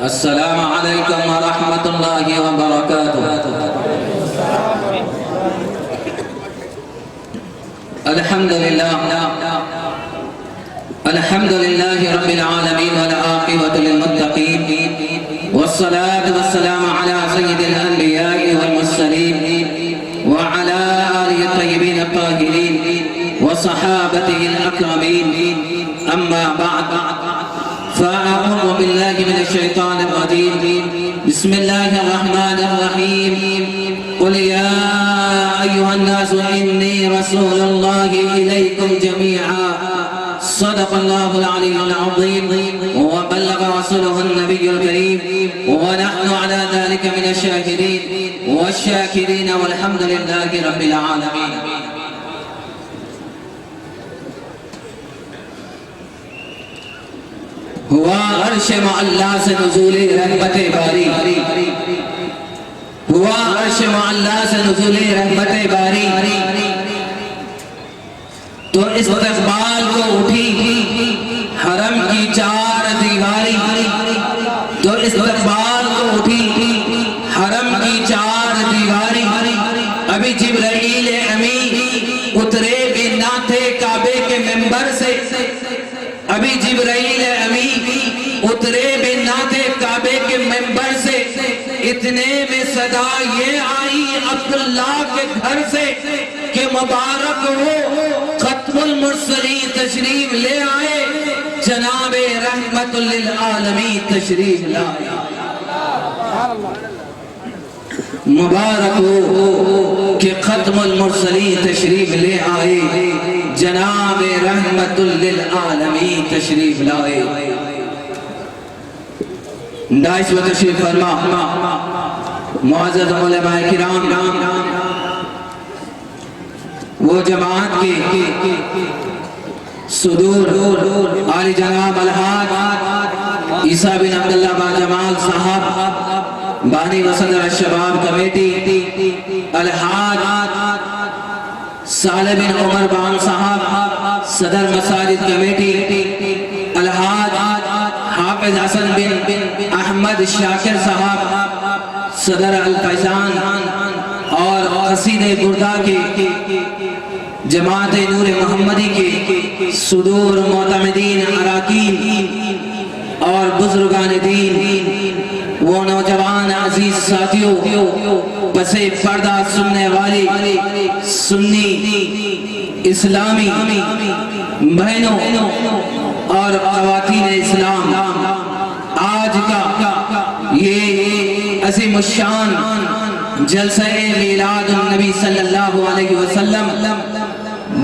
السلام علیکم ورحمۃ اللہ وبرکاتہ۔ الحمدللہ رب العالمین والعاقبۃ للمتقین والصلاة والسلام علی سید الانبیاء والمرسلین وعلی آلہ الطیبین الطاہرین وصحابته الاکرمین، اما بعد فأعوذ بالله من الشيطان الرجيم، بسم الله الرحمن الرحيم، قل يا أيها الناس إني رسول الله إليكم جميعا، صدق الله العلي العظيم وبلغ رسوله النبي الكريم، ونحن على ذلك من الشاهدين والشاكرين والحمد لله رب العالمين۔ ہوا عرش معلا سے نزول رحمت باری، ہوا عرش معلا سے نزول رحمت باری، تو استقبال کو اٹھی حرم کی چار دیواری، تو استقبال کو اٹھی حرم کی چار دیواری، ابھی جبرائیل امی اترے بھی نہ تھے کعبے کے منبر سے، ابھی جبرائیل امی اترے بھی نہ تھے کعبے کے منبر سے، اتنے میں صدا یہ آئی عبداللہ کے گھر سے کہ مبارک ہو ختم المرسلین تشریف لے آئے، جناب رحمت للعالمین تشریف لائے۔ مبارک ہو کہ ختم المرسلین تشریف لے آئے، جناب رحمت للعالمین تشریف لائے۔ دائش و تشریف فرما معزز علماء کرام، وہ جماعت کے صدور عالی جناب الحاج عیسیٰ بن عبداللہ با جمال صاحب، بانی و صدر الشباب کمیٹی، الحاج صالح بن عمر بان صاحب، صدر مساجد کمیٹی، الحاج حافظ حسن بن احمد شاکر صاحب، صدر الفیضان، اور قصید بردہ کے جماعت نور محمدی کے صدور معتمدین اراکین اور بزرگان دین، وہ نوجوان عزیز ساتھیوں، پس پردہ سننے والی سنی اسلامی بہنوں اور خواتین اسلام، آج کا یہ عظیم الشان جلسہ میلاد النبی صلی اللہ علیہ وسلم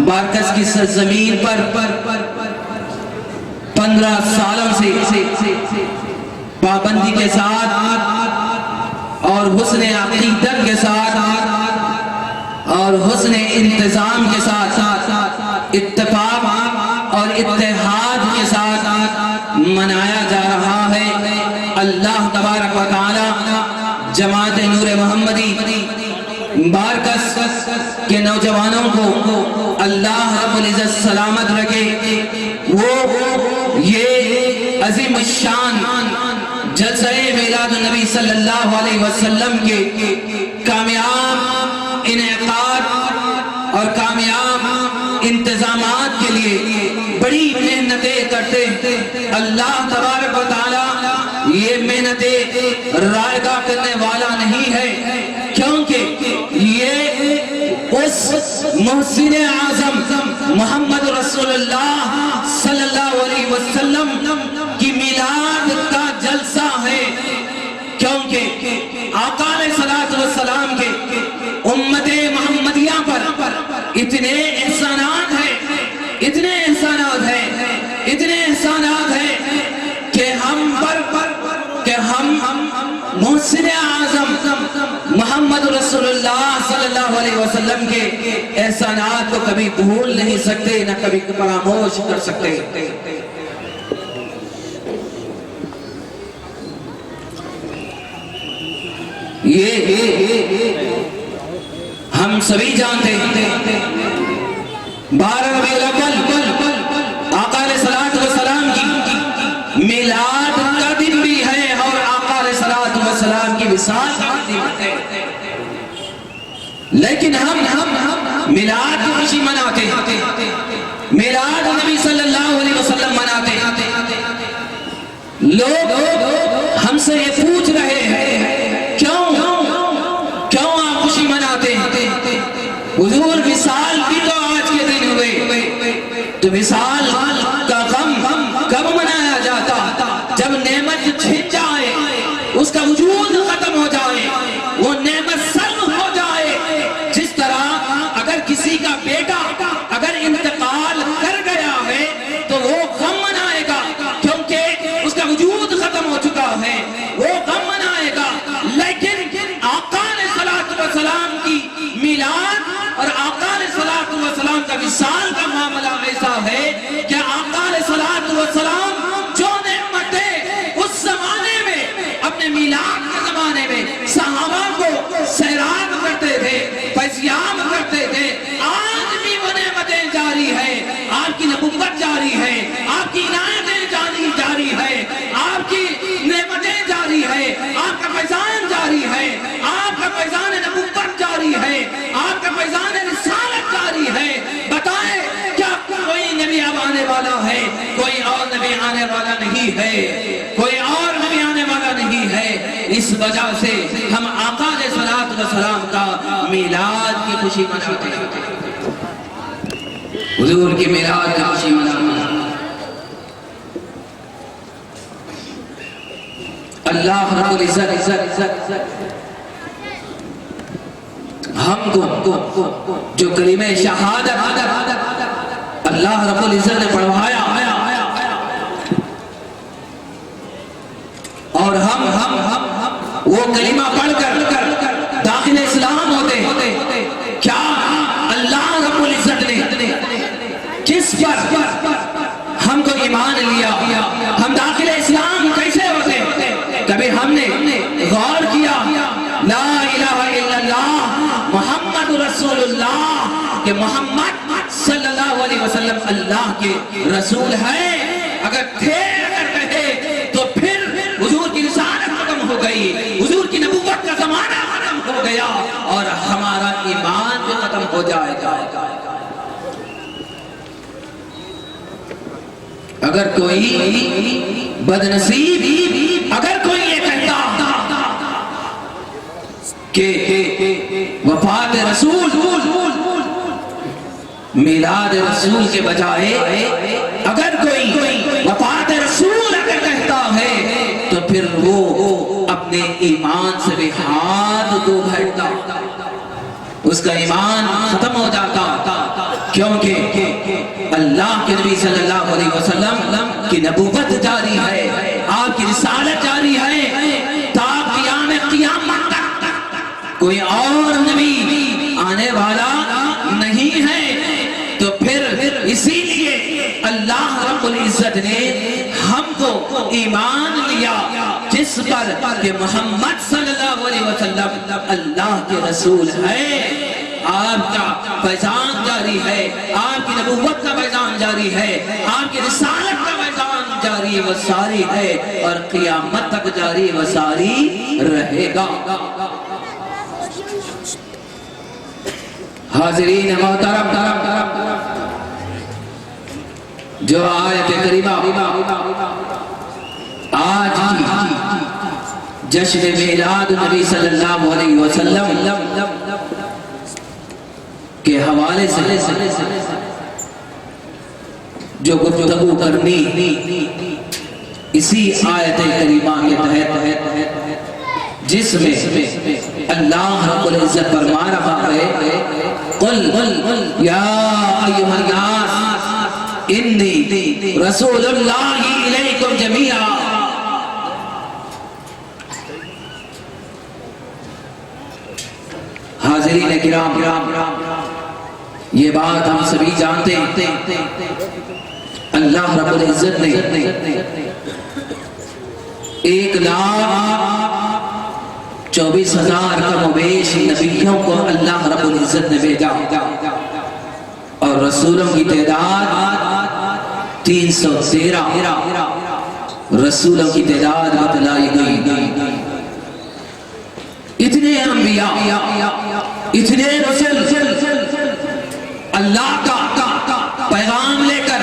بارکس کی سرزمین پر 15 سالوں سے پابندی کے ساتھ اور حسن عقیدت کے ساتھ اور حسن انتظام کے ساتھ اتفاق اور اتحاد کے ساتھ منایا جا رہا ہے۔ اللہ تبارک و تعالی جماعت نور محمدی بارکس کے نوجوانوں کو اللہ رب العزت سلامت رکھے، وہ یہ عظیم الشان جلسہ میلاد النبی صلی اللہ علیہ وسلم کے کامیاب انعقاد اور کامیاب انتظامات کے لیے بڑی محنتیں کرتے ہیں۔ اللہ تبارک و تعالی یہ محنتیں رائگاں کرنے والا نہیں ہے، کیونکہ یہ اس محسن اعظم محمد رسول اللہ صلی اللہ علیہ وسلم کی میلاد کا جلسہ ہے، کیونکہ آقا علیہ السلام کے امت محمدیہ پر اتنے احسانات ہیں، اتنے احسانات ہیں، اتنے احسانات ہیں کہ ہم محسن اعظم محمد رسول اللہ صلی اللہ علیہ وسلم کے احسانات کو کبھی بھول نہیں سکتے، نہ کبھی فراموش کر سکتے۔ یہ ہم سبھی جانتے ہیں 12 ربیع الاول آقا علیہ الصلوۃ والسلام کی میلاد کا دن بھی ہے اور آقا علیہ الصلوۃ والسلام کی وصال کا دن ہے، لیکن ہم میلاد کی خوشی مناتے ہیں، میلاد نبی صلی اللہ علیہ وسلم مناتے ہیں۔ لوگ ہم سے یہ پوچھ رہے ہیں کیوں آپ خوشی مناتے ہیں؟ حضور وصال بھی تو آج کے دن ہوئے، تو وصال کا غم کب منایا جاتا؟ جب نعمت چھن جائے، اس کا وجود ختم ہو جائے، وہ نعمت سلب ہو جائے۔ جس طرح اگر کسی کا بیٹا اگر انتقال کر گیا ہے تو وہ غم منائے گا، کیونکہ اس کا وجود ختم ہو چکا ہے، وہ غم منائے گا۔ لیکن آقا علیہ الصلوۃ والسلام کی میلاد اور آقا علیہ الصلوۃ والسلام کا وصال کا معاملہ ایسا ہے کہ آقا علیہ الصلوۃ والسلام جو نعمتیں اس زمانے میں اپنے میلاد کے زمانے میں صحابہ کو سیراب کرتے تھے، فیضیاب کرتے تھے، آج بھی وہ نعمتیں جاری ہیں۔ آپ کی نبوت جاری ہے، آپ کی عنایتیں جاری ہے، آپ کی نعمتیں جاری ہے، آپ کا فیضان جاری ہے، آپ کا فیضان نبوت جاری ہے، آپ کا فیضان رسالت جاری ہے۔ بتائیں کیا کوئی نبی اب آنے والا ہے؟ کوئی اور نبی آنے والا نہیں ہے، کوئی اور نبی آنے والا نہیں ہے۔ اس وجہ سے ہم آقا علیہ الصلوۃ والسلام کا میلاد کی خوشی مناتے ہیں، حضور کی میلاد کی خوشی مناتے ہیں۔ اللہ رب العزت ہم کو جو کلمہ شہادت اللہ رب العزت نے پڑھوایا اور ہم وہ کلمہ پڑھ کر داخل اسلام ہوتے، کیا اللہ رب العزت نے کس پر ہم کو ایمان لیا؟ ہم داخل اسلام کیسے ہوتے؟ کبھی ہم نے غور کیا لا الہ الا اللہ محمد رسول اللہ کہ محمد صلی اللہ علیہ وسلم اللہ کے رسول ہے؟ اگر تھے اگر کہے تو پھر حضور کی رسالت ختم ہو گئی، حضور کی نبوت کا زمانہ ختم ہو گیا اور ہمارا ایمان بھی ختم ہو جائے گا۔ اگر کوئی بدنصیب اگر کوئی یہ کہتا کہ وفات رسول میلاد رسول کے بجائے اگر کوئی وفات رسول اگر کہتا ہے تو پھر وہ اپنے ایمان سے بھی ہاتھ دھو بیٹھتا، اس کا ایمان ختم ہو جاتا، کیونکہ اللہ کے نبی صلی اللہ علیہ وسلم کی نبوت جاری ہے، آپ کی رسالت جاری ہے، تا قیامت تک کوئی اور نبی آنے والا نہیں ہے۔ تو پھر اسی لیے اللہ رب العزت نے ہم کو ایمان لیا جس پر کہ محمد صلی اللہ علیہ وسلم اللہ کے رسول ہے، آپ کا فیضان جاری ہے، آپ کی نبوت کا فیضان جاری ہے، آپ کی رسالت کا فیضان جاری و ساری ہے اور قیامت تک جاری و ساری رہے گا۔ حاضرین محترم، جو آیت کریمہ آج کی جشن میلاد نبی صلی اللہ علیہ وسلم کے حوالے سے جو گفتگو کرنی اسی آیت کریمہ کے تحت، جس میں اللہ رب العزت فرما رہا ہے قل یا ایھا الناس انی رسول اللہ الیکم جمیعا۔ حاضر حاضرین کرام، یہ بات ہم سبھی جانتے ہیں، اللہ رب العزت نے 1,24,000 کم و بیش نبیوں کو اللہ رب العزت نے بھیجا، اور رسولوں کی تعداد 313 رسولوں کی تعداد بتلائی گئی۔ اتنے انبیاء، اتنے رسول اللہ کا پیغام لے کر،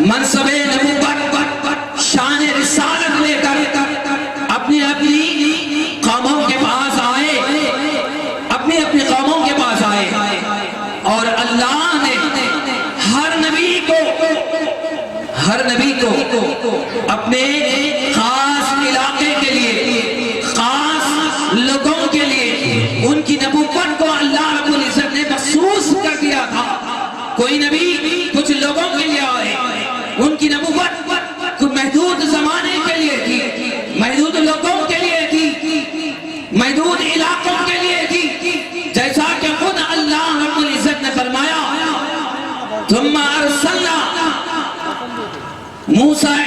منصب نبوت، شان رسالت لے کر اپنی قوموں کے پاس آئے، اپنی قوموں کے پاس آئے، اور اللہ نے ہر نبی کو اپنے خاص علاقے کے لیے، خاص لوگوں کے لیے ان کی نبوت کو اللہ رب العزت نے مخصوص کر دیا تھا۔ کوئی نبی کچھ لوگوں کے لیے آئے، ان کی نبوت کچھ محدود زمانے کے لیے تھی، محدود لوگوں کے لیے تھی، محدود علاقوں کے لیے تھی، جیسا کہ خود اللہ رب العزت نے فرمایا ثم ارسلنا موسیٰ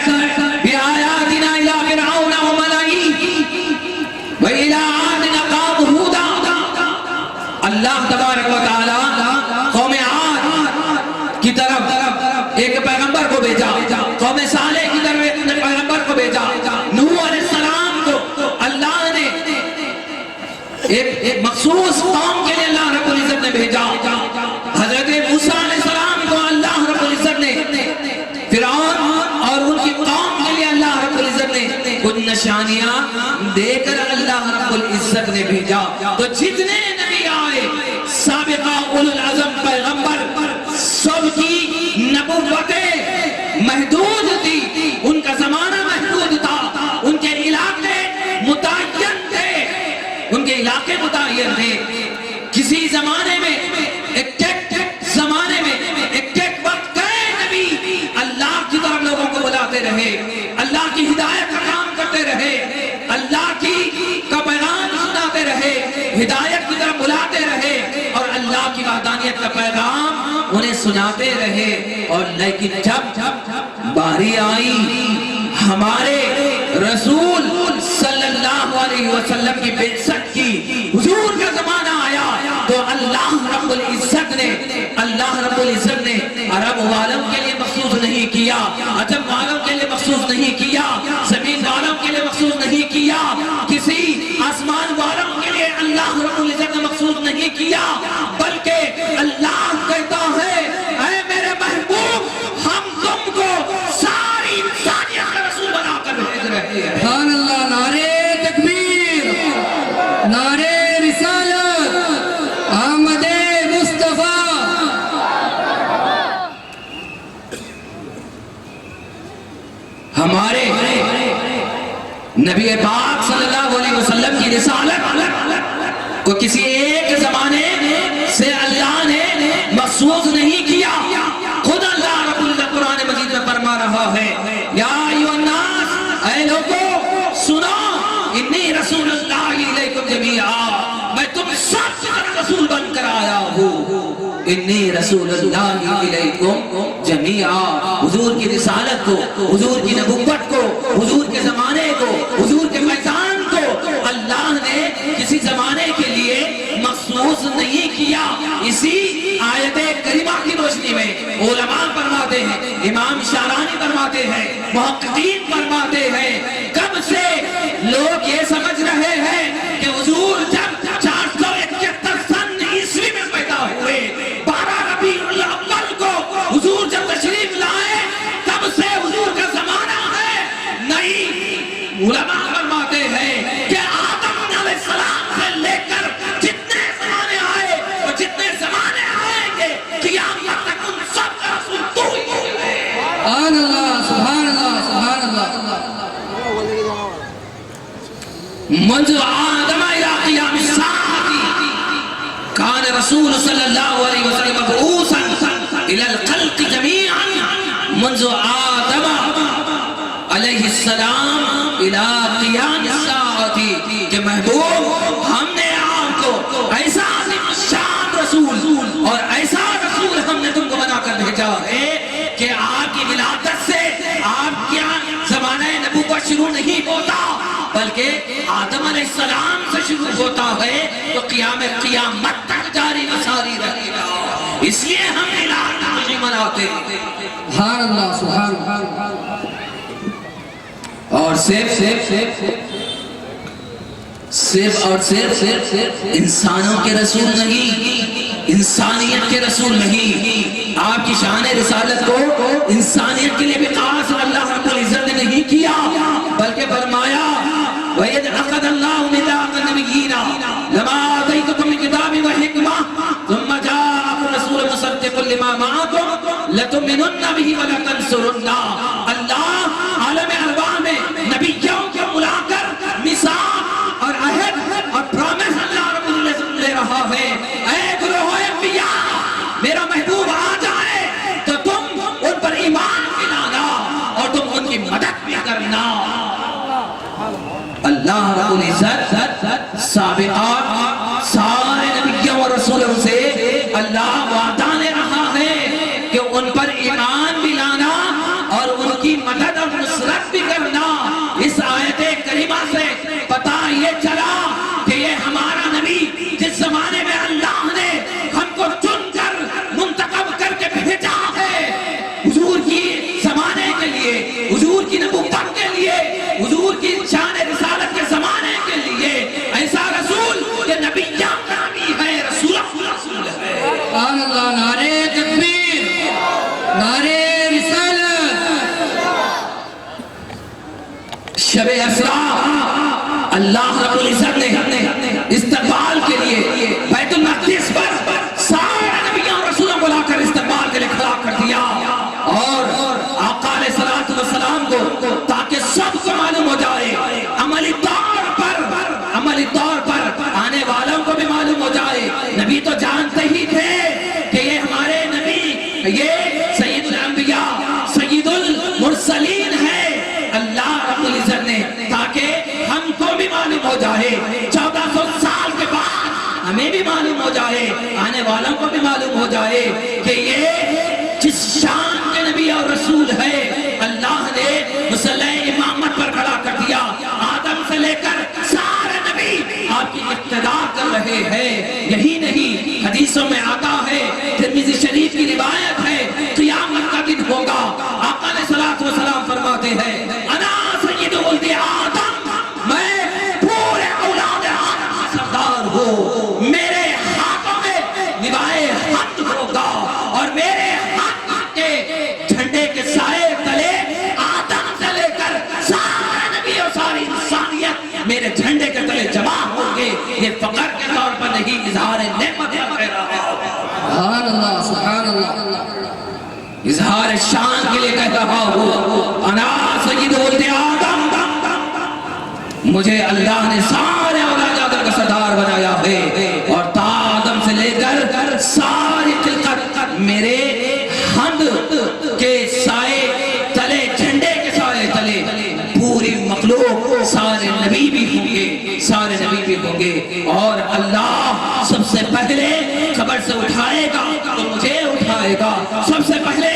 بآیاتنا الی فرعون وملئہ وإلی عاد أخاهم ہودا۔ اللہ تبارک و تعالی قوم عاد کی طرف ایک پیغمبر کو بھیجا، قوم صالح کی طرف ایک پیغمبر کو بھیجا، نوح علیہ السلام کو اللہ نے ایک مخصوص قوم کے لیے اللہ رب العزت نے بھیجا، حضرت موسیٰ علیہ السلام کو اللہ رب العزت نے فرعون اور ان کی قوم کے لیے اللہ رب العزت نے کچھ نشانیاں دے کر اللہ رب العزت نے بھیجا۔ تو جتنے نبی آئے، سابقہ اولو العزم پیغمبر، سب کی نبوتیں محدود تھی، ان کا زمانہ محدود تھا، ان کے علاقے متعین تھے، ان کے علاقے متعین تھے۔ کسی زمانے میں ایک زمانے میں ایک وقت گئے نبی اللہ کی طرف لوگوں کو بلاتے رہے، اللہ کی ہدایت کا کام کرتے رہے، اللہ کا پیغام سناتے رہے، ہدایت کی طرف بلاتے رہے، اور اللہ کی وحدانیت کا پیغام انہیں سناتے رہے۔ اور لیکن جب باری آئی ہمارے رسول صلی اللہ علیہ وسلم کی بعثت کی، حضور کا زمانہ آیا، تو اللہ رب العزت نے عرب والوں کے لیے مخصوص نہیں کیا، عجم والوں کے لیے مخصوص نہیں کیا، زمین والوں کے لیے مخصوص نہیں کیا، کسی آسمان والوں کے لیے اللہ رب العزت نے مخصوص نہیں کیا، بلکہ اللہ کہتا ہے اے میرے محبوب، ہم تم کو ساری انسانیت کا رسول بنا کر بھیج رہے ہیں۔ سبحان اللہ، نعرے تکبیر، نعرے رسالت، احمد مصطفیٰ۔ ہمارے نبی پاک صلی اللہ علیہ وسلم کی رسالت کو کسی ایک زمانے سے اللہ نے مخصوص نہیں کیا۔ خود اللہ رب العزت قرآن مجید میں فرما رہا ہے یا ایھا الناس، اے لوگو سنو، انی رسول اللہ الیکم جمیعا، میں تم سب کی طرف رسول بن کر آیا ہوں، انی رسول اللہ الیکم جمیعا۔ حضور کی رسالت کو، حضور کی نبوت کو، حضور کے زمانے کو، حضور کے میدان کو اللہ نے کسی زمانے کے لیے مخصوص نہیں کیا۔ اسی آیت کریمہ کی روشنی میں علماء فرماتے ہیں، امام شارانی فرماتے ہیں، محققین فرماتے ہیں، کب سے لوگ یہ سمجھ رہے ہیں کہ حضور جب 471 سن عیسوی میں پیدا ہوئے، 12 ربیع الاول کو حضور جب تشریف لائے، تب سے حضور کا زمانہ ہے۔ نہیں، علماء فرماتے ہیں کہ آدم علیہ السلام سے لے کر جتنے زمانے آئے اور جتنے زمانے آئیں گے، قیامت تک ان سب کا رسول تو ہی ہے۔ سبحان اللہ، سبحان اللہ، سبحان اللہ۔ منذ آدم الى قیام الساعة کان رسول صلی اللہ علیہ وسلم مبعوثا الى الخلق جميعا منذ آدم علیہ السلام الى قیام الساعة کہ محبوب ہم نے آپ کو ایسا آدم علیہ السلام سے شروع ہوتا ہے تو قیامت تک جاری و ساری رہے گا. اس لیے ہم میلاد خوشی مناتے ہیں. سبحان اللہ سبحان اللہ. اور صرف انسانوں کے رسول نہیں، انسانیت کے رسول نہیں. آپ کی شان رسالت کو انسانیت کے لیے بھی خاص اللہ رب العزت نے نہیں کیا، بلکہ فرمایا وَإِذْ أَخَذَ اللَّهُ مِيثَاقَ النَّبِيِّينَ لَمَا آتَيْتُكُم مِّن كِتَابٍ وَحِكْمَةٍ ثُمَّ جَاءَكُمْ رَسُولٌ مُصَدِّقٌ لِّمَا مَعَكُمْ لَتُؤْمِنُنَّ بِهِ وَلَتَنصُرُنَّهُ. اللہ عالم ارواح میں نبیوں کو بلا کر میثاق اور عہد اور پرامس اللہ رب العزت لے رہا ہے. اے گروہ انبیاء، میرا محبوب آ جائے تو تم ان پر ایمان بھی لانا اور تم ان کی مدد بھی کرنا. اللہ رب العزت سابقات سارے نبیوں اور رسولوں سے اللہ وعدہ لے رہا ہے کہ ان پر ایمان بھی لانا اور ان کی مدد اور نصرت بھی کرنا. اس آیت کریمہ سے پتہ یہ چلا کہ یہ ہمارا نبی جس زمانے میں اللہ نے ہم کو چن کر منتخب کر کے بھیجا ہے حضور کی زمانے کے لیے، حضور کی نبوت کے لیے، حضور کی شان رسالت کے زمانے کے لیے، ایسا رسول کہ نبی کا نبی ہے، رسول ہے. سبحان اللہ. نعرہ تکبیر، نعرہ رسالت. شب اسراء اللہ رب العزت نے استقبال کے لیے بیت المقدس پر سارے نبیوں اور رسولوں کو لا کر استقبال کے لیے کھڑا کر دیا. اور آقا علیہ السلام کو تاکہ سب کو معلوم ہو جائے، عملی طور پر آنے والوں کو بھی معلوم ہو جائے. نبی تو جانتے ہی تھے کہ یہ ہمارے نبی، یہ سید الانبیاء سید المرسلین ہے. اللہ رب العزت نے تاکہ ہم کو بھی معلوم ہو جائے، 1400 سال کے بعد ہمیں بھی معلوم ہو جائے، آنے والوں کو بھی معلوم ہو جائے کہ یہ جس شان کے نبی اور رسول ہے اللہ نے مصلی امامت پر کھڑا کر دیا. آدم سے لے کر سارے نبی آپ کی اقتداء کر رہے ہیں. یہی نہیں، حدیثوں میں آتا ہے، ترمذی شریف کی روایت ہے، قیامت کا دن ہوگا. آقا علیہ السلام فرماتے ہیں انا سید ولد آدم، میں پورے اولاد آدم کا سردار ہوں. میرے ہاتھوں میں لوائے حمد ہوگا اور میرے ہاتھ کے جھنڈے کے سائے تلے آدم سے لے کر سارے نبی اور ساری انسانیت میرے جھنڈے کے تلے جمع ہوں گے. یہ فقر کے طور پر نہیں، اظہار نعمت کہہ رہا ہے. سبحان اللہ سبحان اللہ. اظہار شان کے لیے کہہ رہا ہوں انا سید ولد آدم، مجھے اللہ نے سارے اولاد آدم کا سردار بنایا ہے اور تا آدم سے لے کر ساری خلقت میرے حمد کے سائے تلے، جھنڈے کے سائے تلے پوری مخلوق سارے نبی بھی ہوں گے، سارے نبی بھی ہوں گے. اور اللہ سب سے پہلے قبر سے اٹھائے گا تو مجھے اٹھائے گا. سب سے پہلے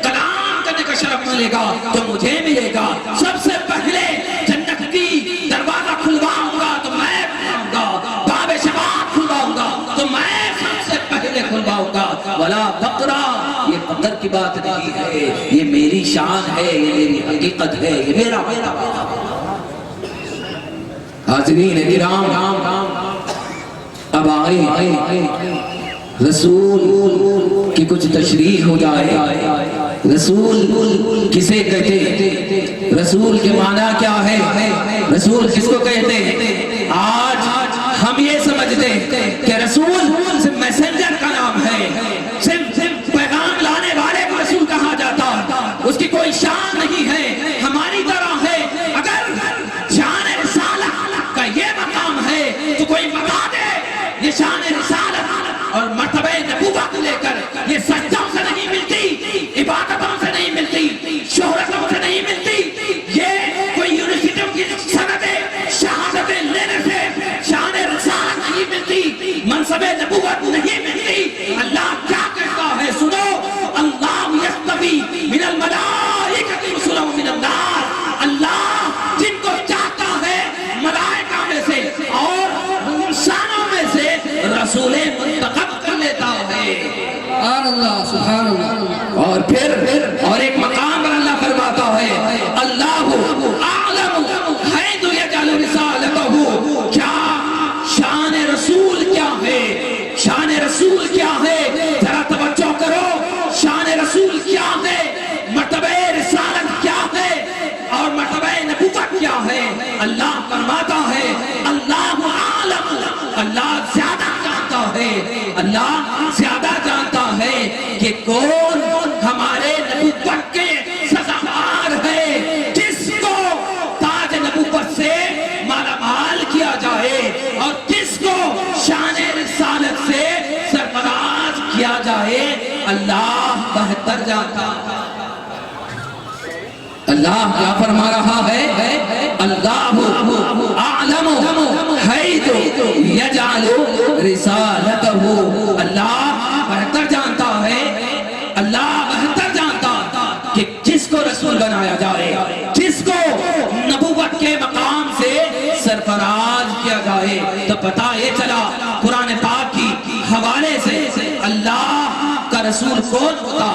کلام کرنے کا شرف ملے گا تو مجھے ملے گا. سب سے پہلے جنت کی دروازہ کھلواؤں گا تو میں کھلواؤں گا. باب شفاعت کھلواؤں گا تو میں سب سے پہلے کھلواؤں گا. ولا فقرا، یہ فقر کی بات نہیں ہے، یہ میری شان ہے، یہ میری حقیقت ہے، یہ میرا. حاضرین کرام، اب آئے رسول کی کچھ تشریح ہو جائے. رسول کسے کہتے ہیں؟ رسول کے معنی کیا ہے؟ رسول کس کو کہتے ہیں؟ آج ہم یہ سمجھتے ہیں کہ رسول صرف میسنجر کا نام ہے، صرف پیغام لانے والے کو رسول کہا جاتا، اس کی کوئی شان نہیں ہے. ہماری طرح ہے، اگر شان رسالت کا یہ مقام ہے تو کوئی بتا دے یہ شان رسالت اور مرتبہ نبوت لے کر یہ سجدوں سے نہیں ملتی، عبادتوں سے نہیں ملتی، شہرتوں سے نہیں ملتی. یہ کوئی یونیورسٹیوں کی سندیں شہادتیں لینے سے شان رسالت نہیں ملتی، منصب نبوت نہیں ملتی. اللہ کیا کہتا ہے سنو، اللہ یستوی من الملائکۃ رسلا من الناس. اللہ جن کو چاہتا ہے سبحان اللہ. اور پھر اور ایک مقام پر اللہ فرماتا ہے اللہ اعلم حیث یجعل رسالتہ. کیا شان رسول کیا ہے؟ شان رسول کیا ہے؟ ذرا توجہ کرو. شان رسول کیا ہے؟ مرتبہ رسالت کیا ہے اور مرتبہ نبوت کیا ہے؟ اللہ فرماتا ہے اللہ عالم. اللہ زیادہ جانتا ہے. اللہ زیادہ جانتا ہے کہ کون ہمارے نبوت کے سزاوار ہے، جس کو تاج نبوت سے مالا مال کیا جائے اور جس کو شان رسالت سے سرفراز کیا جائے. اللہ بہتر جانتا. اللہ کیا فرما رہا ہے؟ اللہ اعلم حیث یجعل رسالتہ. اللہ بہتر جانتا ہے. اللہ بہتر جانتا کہ جس کو رسول بنایا جائے، جس کو نبوت کے مقام سے سرفراز کیا جائے. تو پتہ یہ چلا قرآن پاک کی حوالے سے اللہ کا رسول کون ہوتا،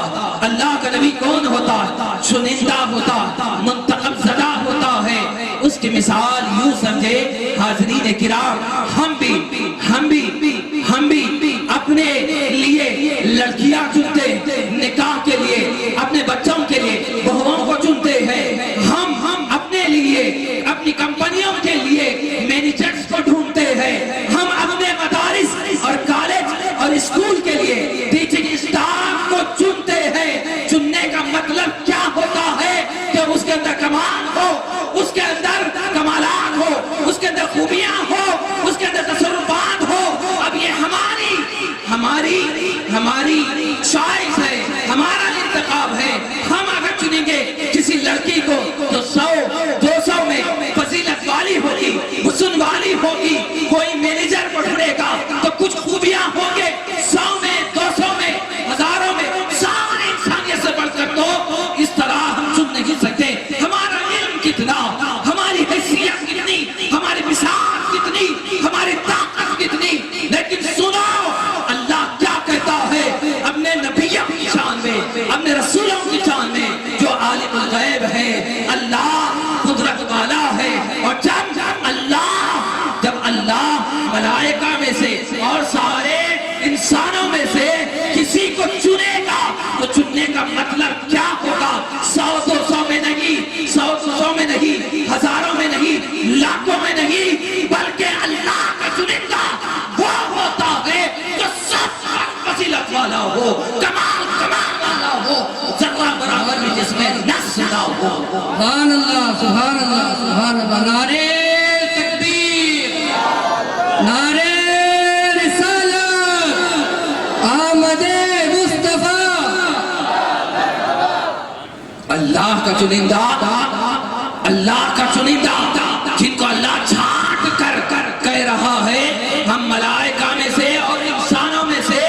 اللہ کا نبی کون ہوتا، چنندہ ہوتا، منتخب زدہ ہوتا ہے. اس کی مثال یوں سمجھے حاضرین کرام، ہم بھی اپنے لیے لڑکیاں چنتے، نکاح کے لیے اپنے بچوں کے لیے بہووں کو چنتے ہیں. ہم اپنے لیے اپنی کمپنیوں کے لیے مینیجرز کو ڈھونڈتے ہیں. ہم اپنے مدارس اور کالج اور اسکول کے لیے ٹیچنگ اسٹاف کو چنتے ہیں. چننے کا مطلب کیا ہوتا ہے کہ اس کے اندر کمال ہو، اس کے اندر کمالات ہو، اس کے اندر خوبیاں ہو، اس کے اندر تصرفات ہو. اب یہ ہماری چوائس ہے، ہمارا انتخاب ہے. ہم اگر چنیں گے کسی لڑکی کو تو 100-200 میں فضیلت والی ہوگی، حسن والی ہوگی. کوئی مینیجر کو ڈھونڈے گا تو کچھ خوبیاں ہوں گے. 100 میں 200 میں ہزاروں میں ساری انسانیت سے بڑھ کر تو اس طرح ہم چن نہیں سکتے. ہمارا علم کتنا، ہماری حیثیت کتنی، ہماری مثال کتنی، ہماری طاقت کتنی. لیکن سنو اللہ کیا کہتا ہے اپنے نبیوں کی شان میں، اپنے رسولوں کی شان میں، جو عالم الغیب ہے. اللہ قدرت والا ہے. اور جب اللہ ملائکہ میں سے اور سارے انسانوں میں سے کسی کو چنے گا تو چننے کا مطلب کیا ہوگا؟ 100-200 میں نہیں، 100-200 میں نہیں، ہزاروں میں نہیں، لاکھوں میں نہیں، بلکہ اللہ کا چنندہ وہ ہوتا ہے جو سب فضیلت والا ہو، کمال والا ہو، ذرہ برابر بھی جس میں نقص نہ ہو. سبحان اللہ سبحان اللہ سبحان اللہ. نعرے تکبیر، نعرے رسالت، آمد مصطفیٰ. اللہ کا چنندہ، اللہ کا چنندہ جن کو اللہ چھانٹ کر کہہ رہا ہے ہم ملائکہ میں سے اور انسانوں میں سے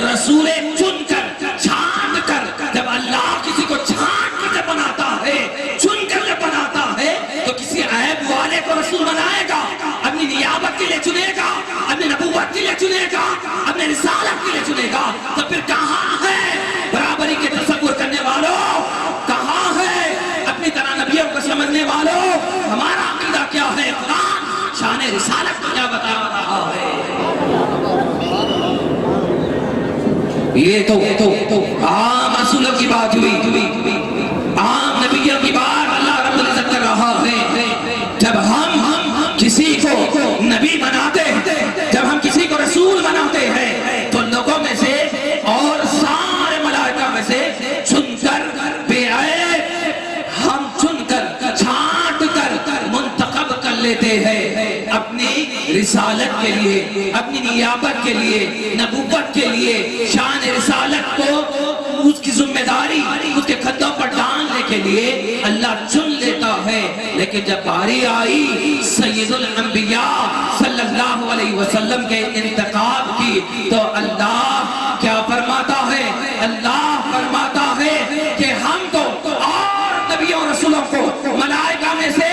رسول چن کر چھانٹ کر. جب اللہ کسی کو چھانٹ کر جب بناتا ہے، چن کر جب بناتا ہے تو کسی عیب والے کو رسول بنائے گا، اپنی نیابت کے لیے چنے گا، اپنی نبوت کے لیے چنے گا، اپنے رسالت کے لیے چنے گا. تو پھر کہاں ہے برابری کے تصور کرنے والوں؟ کہاں ہے اپنی طرح نبیوں کو سمجھنے والوں؟ ہمارا عقیدہ کیا ہے؟ قرآن شان رسالت کو کیا بتا رہا ہے؟ یہ تو عام رسولوں کی بات ہوئی، عام نبیوں کی بات اللہ رب العزت کر رہا ہے. جب ہم کسی کو نبی بناتے ہیں، جب ہم کسی کو رسول بناتے ہیں تو لوگوں میں سے اور سارے ملائکہ میں سے چن کر بے عیب ہم چن کر چھانٹ کر منتخب کر لیتے ہیں اپنی رسالت کے لیے، اپنی نیابت کے لیے، نبوت کے لیے. شان رسالت کو اس کی ذمہ داری اس کے خطوں پر ڈالنے کے لیے اللہ چن لیتا ہے. لیکن جب باری آئی سید الانبیاء صلی اللہ علیہ وسلم کے انتخاب کی تو اللہ کیا فرماتا ہے؟ اللہ فرماتا ہے کہ ہم کو اور نبیوں رسولوں کو ملائکہ میں سے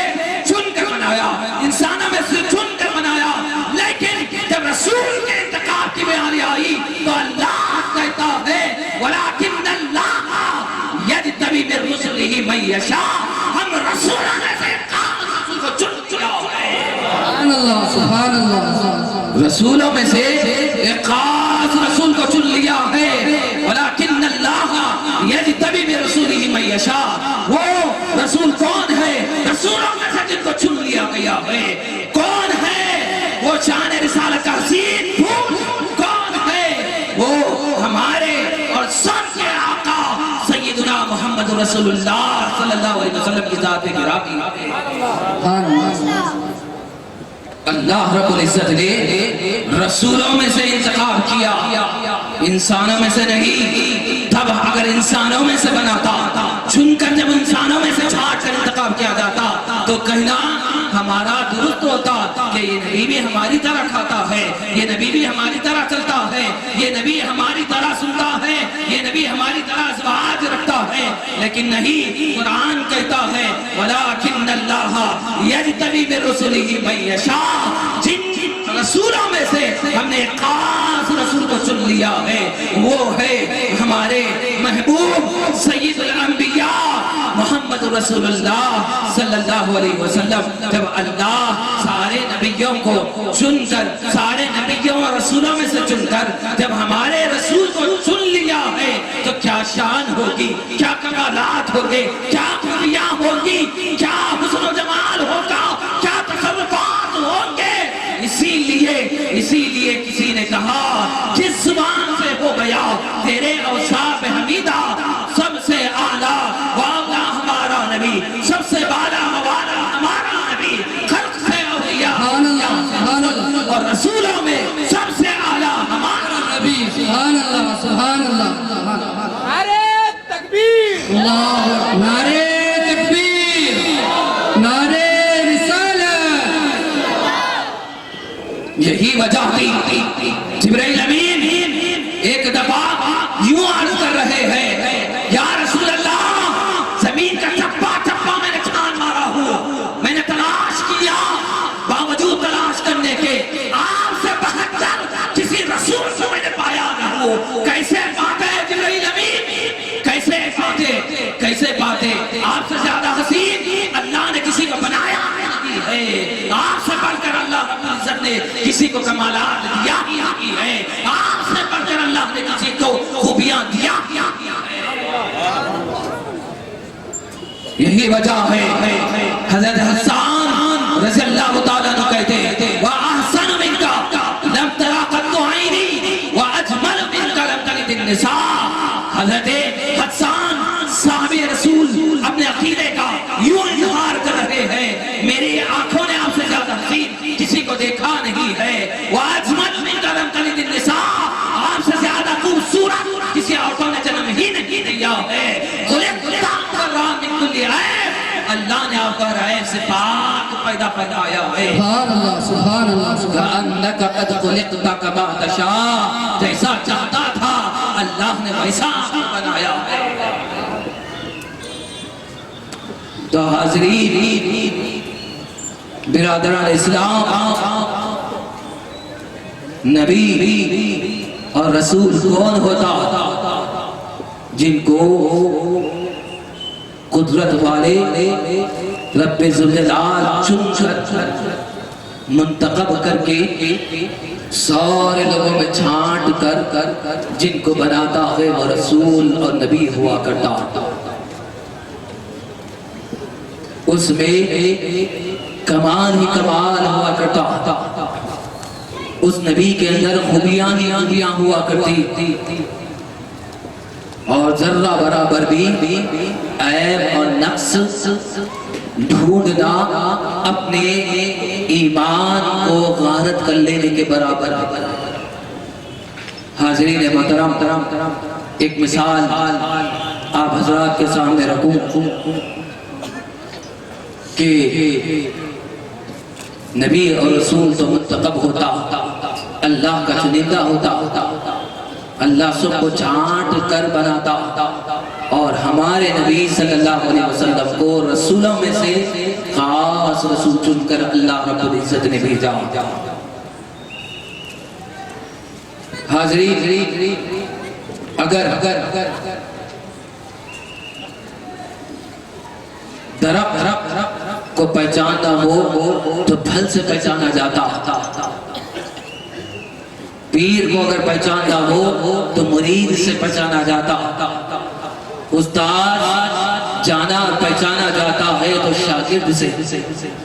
چن کر بنایا، انسانوں میں سے چن کر بنایا. لیکن جب رسول کے انتخاب کی بیانی آئی تو اللہ کہتا ہے وَلَٰكِنَّ یشاء، ہم رسولوں میں سے رسول کو چن لیا ہے۔ سبحان اللہ سبحان اللہ۔ رسولوں میں سے ایک خاص رسول کو چن لیا ہے۔ ولیکن اللہ یجتبی برسولہ من یشاء، وہ رسول کون ہے؟ رسولوں میں سے جن کو چن لیا گیا ہے کون ہے؟ وہ شان رسالت کا حسین پھول کون ہے؟ وہ ہمارے اور سب کے آقا سیدنا محمد رسول اللہ صلی اللہ علیہ وسلم کی ذات گرامی ہے۔ سبحان اللہ۔ اللہ رب العزت نے رسولوں میں سے انتخاب کیا، انسانوں میں سے نہیں۔ تب اگر انسانوں میں سے بناتا، چن کر جب انسانوں میں سے چھانٹ کر انتخاب کیا جاتا تو کہنا ہمارا درست ہوتا کہ یہ نبی بھی ہماری طرح کھاتا ہے، یہ نبی بھی ہماری طرح چلتا ہے، یہ نبی ہماری طرح سنتا ہے، یہ نبی ہماری طرح ازواج رکھتا ہے۔ لیکن نہیں، قرآن کہتا ہے وَلَٰكِنَّ اللَّهَ يَجْتَبِي بِرُسُلِهِ مَن يَشَاءُ، جن رسولوں میں سے ہم نے ایک خاص رسول کو چن لیا ہے، وہ ہے ہمارے محبوب سید الانبیاء محمد رسول اللہ صلی اللہ علیہ وسلم۔ جب اللہ سارے نبیوں کو چن کر، سارے نبیوں اور رسولوں میں سے چن کر جب ہمارے رسول کو چن لیا ہے تو کیا شان ہوگی، کیا کمالات ہوگی، کیا خوبیاں ہوگی، کیا حسن و جمال ہوگا، کیا تصرفات ہوں گے۔ اسی لیے کسی نے کہا جس زبان سے ہو گیا تیرے اوصاف حمیدہ، سب سے اعلیٰ والا ہمارا نبی، سب سے بالا والا ہمارا نبی، خلق سے اولیاء اور رسولوں میں سب سے اعلیٰ ہمارا نبی۔ سبحان اللہ سبحان اللہ۔ نعرہ تکبیر، اللہ، نعرہ تکبیر، نعرہ یہی وجہ تھی جبرائیل امین ایک دفعہ یوں عرض کر رہے ہیں یا رسول اللہ، زمین کا چپا چپا میں نے چھان مارا ہوں، میں نے تلاش کیا، باوجود تلاش کرنے کے آپ سے بہت کسی رسول کو میں نے پایا نہ ہو۔ کیسے پاتے جبرائیل امین، کیسے پاتے؟ آپ سے زیادہ حسین اللہ نے کسی کو بنایا نہیں ہے، آپ سے بڑھ کر اللہ رب العزت نے کسی کو کمالات دیا ہی نہیں ہے، آپ سے بڑھ کر اللہ نے کسی کو خوبیاں دیا ہی نہیں ہے۔ یہی وجہ ہے حضرت حسان رضی اللہ تعالیٰ عنہ کہتے ہیں وَأَحْسَنُ مِنْكَ لَمْ تَرَ قَطُّ عَيْنِي وَأَجْمَلُ مِنْكَ لَمْ تَلِدِ النِّسَاءُ۔ حضرت حسان صحابی رسول اپنے عقیدے کا یوں اظہار کر رہے ہیں میری آنکھوں نے آپ سے زیادہ حسین کسی کو دیکھا نہیں ہے، وَأَجْمَلُ مِنْكَ لَمْ تَلِدِ النِّسَاءُ، آپ سے زیادہ خوبصورت کسی عورتوں نے جنم ہی نہیں دیا ہے۔ اللہ نے آپ کو عیب سے پاک پیدا فرمایا ہے۔ سبحان اللہ سبحان اللہ۔ کأنک قد خلقت کما تشاء، جیسا چاہتا تھا اللہ نے ویسا آپ کو بنایا ہے۔ تو حاضرین برادران اسلام، نبی اور رسول کون ہوتا؟ جن کو قدرت والے رب ذوالجلال چن کر منتخب کر کے سارے لوگوں میں چھانٹ کر جن کو بناتا ہے وہ رسول اور نبی ہوا کرتا۔ اس میں کمال ہی کمال ہوا کرتا، اس نبی کے اندر خوبیاں ہی خوبیاں ہوا کرتی، اور ذرہ برابر بھی عیب اور نقص ڈھونڈنا اپنے ایمان کو غارت کر لینے کے برابر۔ حاضرین محترم، ایک مثال آپ حضرات کے سامنے رکھوں کہ نبی اور رسول تو منتخب ہوتا، اللہ کا چنندہ ہوتا، اللہ سب کو چھانٹ کر بناتا، اور ہمارے نبی صلی اللہ علیہ وسلم کو رسولوں میں سے خاص رسول چن کر اللہ رب العزت نے بھیجا۔ حاضرین، اگر درخت کو پہچاننا ہو تو پھل سے پہچانا جاتا، پیر کو اگر پہچاننا ہو تو مرید سے پہچانا جاتا، استاد جانا اور پہچانا جاتا ہے تو شاگرد سے،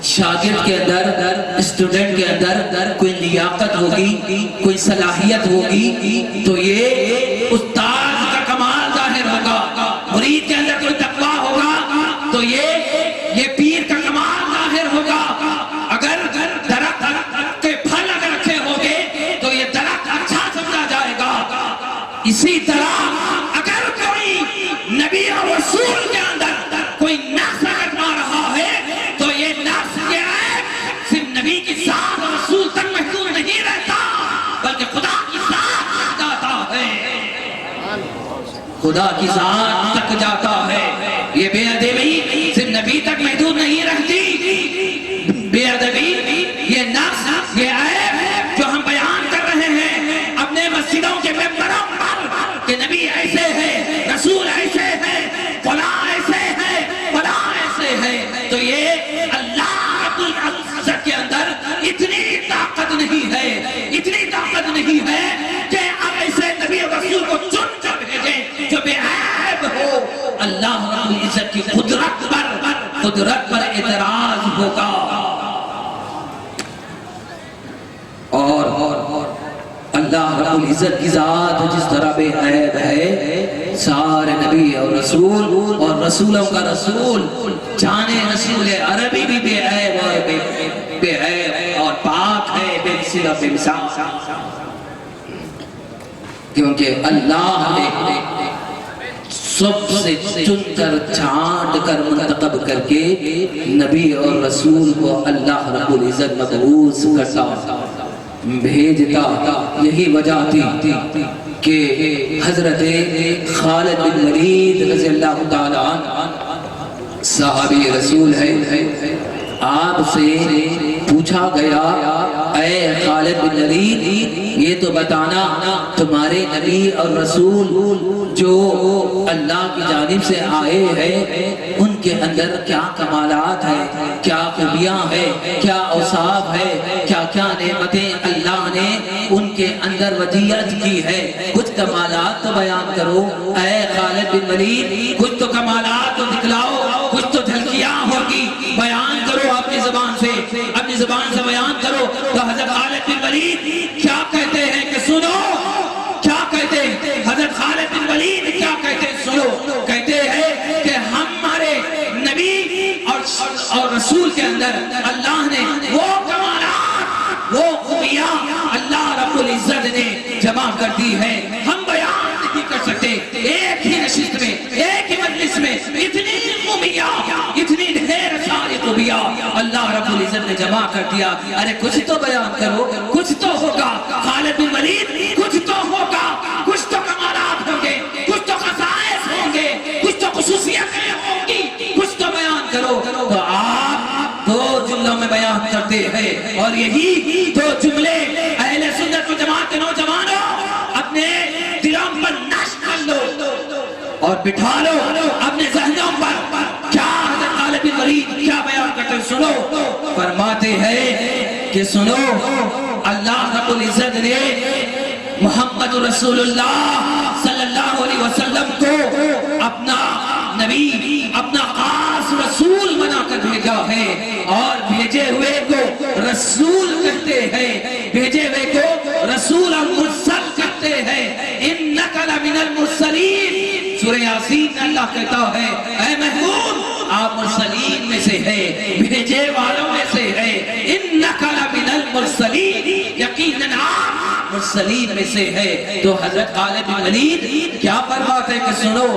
شاگرد کے اندر، اسٹوڈنٹ کے اندر کوئی لیاقت ہوگی، کوئی صلاحیت ہوگی تو یہ استاد کا کمال ظاہر ہوگا، مرید کے اندر کوئی تقویٰ ہوگا تو یہ پیر کا کمال ظاہر ہوگا۔ اگر درخت کے پھل اگر اچھے ہوگے تو یہ درخت اچھا سمجھا جائے گا۔ اسی طرح اگر کوئی نبی اور رسول کے اندر کوئی نقص اگر پا رہا ہے تو یہ نقص کیا ہے؟ صرف نبی کی ذات اور رسول تک محدود نہیں رہتا بلکہ خدا کی ذات جاتا ہے، خدا کی ذات تک جاتا ہے۔ یہ بے ادبی صرف نبی تک محدود نہیں رہتی، بے ادبی یہ نقص، یہ عیب جو ہم بیان کر رہے ہیں اپنے مسجدوں کے ممبروں پر کہ نبی ایسے ہے، رسول ایسے ہے، فلاں ایسے ہے، فلاں ایسے ہے، تو یہ اللہ رب العزت کے اندر اتنی طاقت نہیں ہے، اتنی طاقت نہیں ہے کہ اب ایسے نبی اور رسول کو چن کر بھیجیں جو بے عیب ہو۔ اللہ رب العزت کی قدرت پر اعتراض ہوگا، اور اللہ رب العزت کی ذات جس طرح بے عیب ہے، سارے نبی اور رسول اور رسولوں کا رسول، جانے رسول عربی بھی بے عیب اور بے عیب اور پاک ہے، بے مثل اور بے مثال، کیونکہ اللہ نے سب سے چن کر چھانٹ کر منتخب کر کے نبی اور رسول کو اللہ رب العزت مبعوث کرتا، بھیجتا۔ یہی وجہ تھی کہ حضرت خالد بن ولید رضی اللہ تعالیٰ عنہ صحابی رسول ہے، آپ سے پوچھا گیا اے خالد بن ولید یہ تو بتانا تمہارے نبی اور رسول جو اللہ کی جانب سے آئے ہیں ان کے اندر کیا کمالات ہیں، کیا خوبیاں ہیں، کیا اوصاف ہے، کیا کیا نعمتیں اللہ نے ان کے اندر ودیعت کی ہے، کچھ کمالات تو بیان کرو اے خالد بن ولید، کچھ تو کمالات تو دکھلاؤ، کچھ تو جھلکیاں ہوگی، بیان کرو اپنی زبان سے، اپنی زبان سے بیان کرو۔ تو حضرت خالد بن ولید کیا کہتے ہیں کہ سنو، کیا کہتے ہیں حضرت خالد بن ولید کیا کہتے ہیں سنو، کہتے ہیں کہ ہمارے نبی اور رسول کے اندر اللہ نے وہ کمالات، وہ خوبیاں اللہ رب العزت نے جمع کر دی ہے، ہم بیان نہیں کر سکتے۔ ایک ہی نشست میں، ایک ہی مجلس میں اتنی خوبیاں، اتنی ڈھیر ساری خوبیاں اللہ رب العزت نے جمع کر دیا۔ ارے کچھ تو بیان کرو، کچھ تو ہوگا خالد بن ولید، کچھ تو ہوگا، کچھ تو کمالات ہوں گے، کچھ تو خصائص ہوں گے، کچھ تو خصوصیتیں ہوں گی، کچھ تو بیان کرو۔ تو آپ دو جملوں میں بیان کرتے ہیں، اور یہی دو جملے اہل سنت و جماعت کے نوجوانوں اپنے دلوں پر نقش کر لو اور بٹھا لو اپنے ذہنوں پر۔ کیا حضرت خالد بن ولید کیا بیان کرتے ہیں سنو، فرماتے ہیں کہ سنو اللہ رب العزت نے محمد رسول اللہ صلی اللہ علیہ وسلم کو اپنا نبی، اپنا خاص رسول بنا کر بھیجا ہے، اور بھیجے ہوئے کو رسول کہتے ہیں، بھیجے ہوئے کو رسول اور مرسل کہتے ہیں۔ انک لمن المرسلین، سورہ یاسین میں اللہ کہتا ہے اے محبوب آپ مرسلین میں سے ہے، بھیجے والوں میں سے ہے۔ انک لمن المرسلین، یقیناً آپ مرسلین میں سے ہے۔ تو حضرت خالد بن ولید کیا فرماتے ہیں کہ سنو،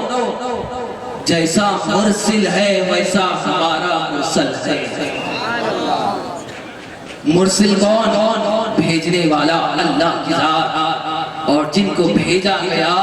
جیسا مرسل ہے ویسا ہمارا مرسل ہے۔ مرسل کون؟ بھیجنے والا اللہ کی ذات، اور جن کو بھیجا گیا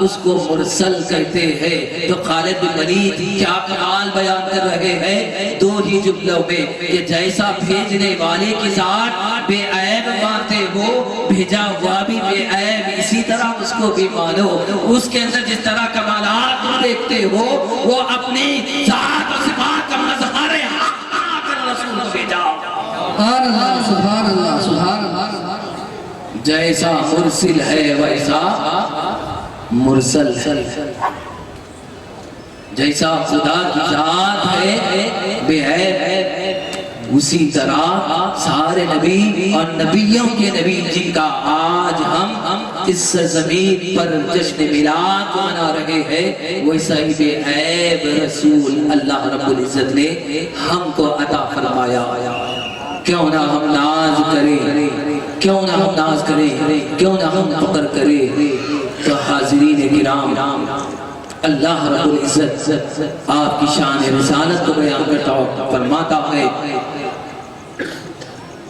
اس کو مرسل کہتے ہیں۔ تو خالد بن ولید کیا کمال بیان کر رہے ہیں دو ہی جملوں میں کہ جیسا بھیجنے والے کی ذات بے عیب مانتے ہو، بھیجا ہوا بھی بے عیب، اسی طرح اس کو بھی مانو۔ اس کے اندر جس طرح کمالات دیکھتے ہو وہ اپنی ذات و صفات کا مظہر سبحان اللہ سبحان اللہ سبحان اللہ جیسا مرسل ہے ویسا مرسل ہے، جیسا خدا کی ذات ہے بے عیب، اسی طرح سارے نبی اور نبیوں کے نبی جن کا آج ہم اس سرزمین پر جشن میلاد کو منا رہے ہیں، ویسا ہی بے عیب رسول اللہ رب العزت نے ہم کو عطا فرمایا۔ کیوں نہ ہم ناز کریں، کیوں نہ ہم ناز کریں، کیوں نہ ہم فخر کریں۔ تو حاضرین کرام، اللہ رب العزت آپ کی شان رسالت کو بیان کرتا ہوں، فرماتا ہے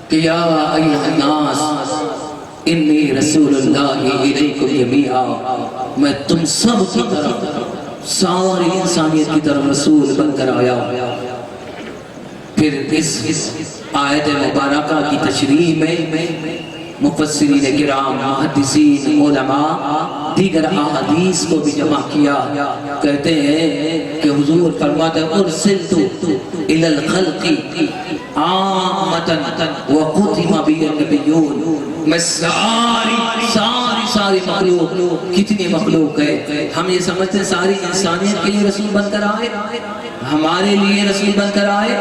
کہ یا ایھا الناس انی رسول اللہ الیکم جمیعا، میں تم سب کی طرف، ساری انسانیت کی طرف رسول بن کر آیا۔ پھر اس آیت مبارکہ کی تشریح میں مفسرین کرام، محدثین، علماء دیگر احادیث کو بھی جمع کیا، کہتے ہیں کہ حضور فرماتے ہیں ارسلت الی الخلق عامۃ وختم بی النبیون، میں ساری مخلوق، کتنی مخلوق ہے، ہم یہ سمجھتے ہیں ساری انسانیت کے لیے رسول بن کر آئے، ہمارے لیے رسول بن کر آئے،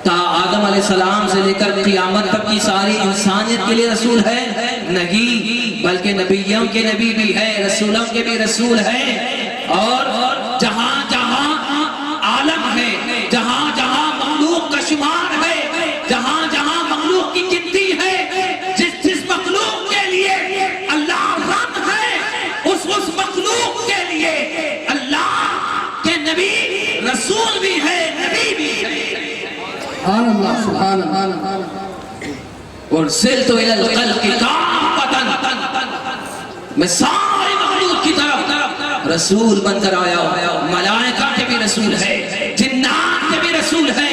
تا آدم علیہ السلام سے لے کر قیامت تک کی ساری انسانیت کے لیے رسول ہے؟ نہیں، بلکہ نبیوں کے نبی بھی ہے، رسولوں کے بھی رسول ہیں، اور جہاں جہاں عالم ہے، جہاں جہاں مخلوق کا شمار ہے، جہاں جہاں مخلوق کی گنتی ہے، جس جس مخلوق کے لیے اللہ رب ہے، اس مخلوق کے لیے اللہ کے نبی رسول بھی ہے، نبی بھی ہے۔ سبحان اللہ سبحان اللہ ارسلت الی الخلق کافۃ، میں ساری مخلوق کی طرف رسول بن کر آیا۔ ملائکہ کے بھی رسول ہے، جنات کے بھی رسول ہے،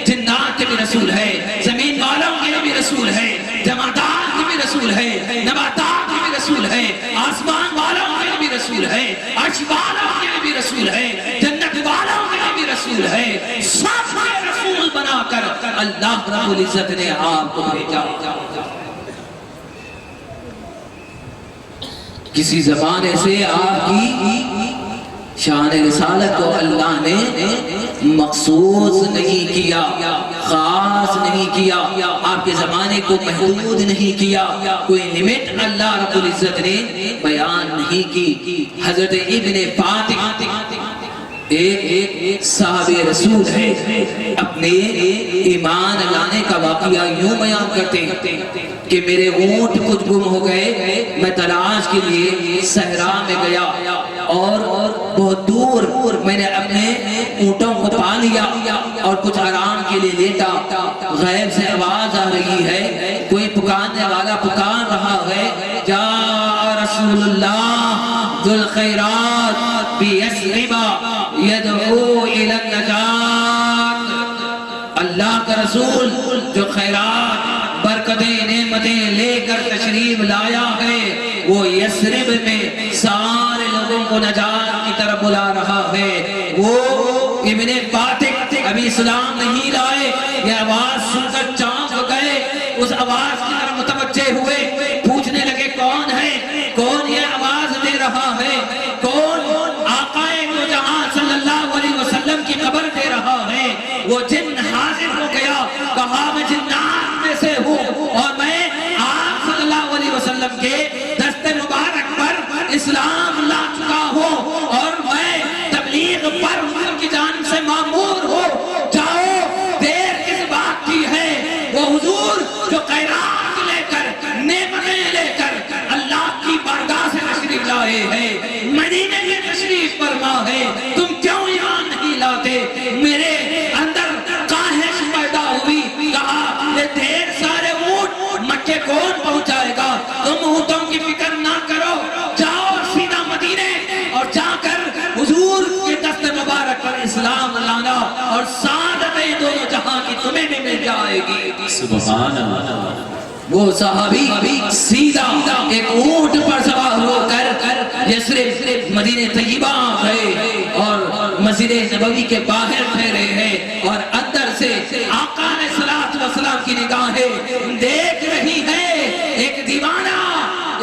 جنات کے بھی رسول ہے، زمین والوں کے بھی رسول ہے، جمادات کے بھی رسول ہے، نباتات کے بھی رسول ہے، آسمان والوں کے بھی رسول ہے، عرش والوں کے بھی رسول ہے، جنت والوں کے بھی رسول ہے، سب کے رسول بنا کر اللہ رب العزت نے آپ کو بھیجا۔ کسی زمانے سے آپ کی شان رسالت کو اللہ نے مخصوص نہیں کیا، خاص نہیں کیا، آپ کے زمانے کو محدود نہیں کیا، کوئی لمٹ اللہ رب العزت نے بیان نہیں کی۔ حضرت ابن فاطق ایک صحابی رسول ہے، اپنے ایمان لانے کا واقعہ یوں بیان کرتے ہیں کہ میرے اونٹ کچھ گم ہو گئے، میں تلاش کے لیے صحرا میں گیا اور بہت دور میں نے اپنے اونٹوں کو پا لیا اور کچھ آرام کے لیے لیٹا، غیب سے آواز آ رہی ہے، کوئی پکارنے والا پکار رہا ہے، یا رسول اللہ ذو الخیرات بیثرب یدعو الی النجات، اللہ کا رسول جو خیرات، برکتیں، نعمتیں لے کر تشریف لایا ہے، وہ یثرب میں سارے لوگوں کو نجات کی طرف بلا رہا ہے۔ وہ ابن فاطق ابھی اسلام نہیں لائے، یہ آواز سن کر چونک گئے، اس آواز کی طرف متوجہ ہوئے، پوچھنے لگے کون ہے، کون یہ آواز دے رہا ہے، کون آقائے دو جہاں صلی اللہ علیہ وسلم کی خبر دے رہا ہے۔ وہ جن حاضر ہو گیا، کہا میں جنات میں سے ہوں اور میں آپ صلی اللہ علیہ وسلم کے دست مبارک پر اسلام لا چکا ہوں اور میں تبلیغ پر ان کی جانب سے مامور ہوں، جاؤ، دیر کس بات کی ہے۔ وہ حضور جو خیرات لے کر، نعمتیں لے کر اللہ کی بارگاہ سے تشریف لائے ہیں، مدینے میں تشریف فرما ہے، تم کیوں ایمان نہیں لاتے؟ میرے اندر کاہش پیدا ہوئی، کہا یہ ڈھیر سارے اونٹ مکے کون پہنچائے گا، تم اونٹوں کی فکر نہ کرو، جاؤ سیدھا مدینے اور جا کر حضور کے دست مبارک پر اسلام لانا اور سعادتیں دونوں جہاں کی تمہیں بھی مل جائے گی۔ سبحان اللہ۔ وہ صحابی سیدھا ایک اونٹ پر سوار ہو کر یثرب مدینہ طیبہ گئے مسجد نبوی کے باہر ٹھہرے ہیں اور اندر سے آقا علیہ الصلوۃ والسلام کی نگاہیں دیکھ رہی ہے ایک دیوانہ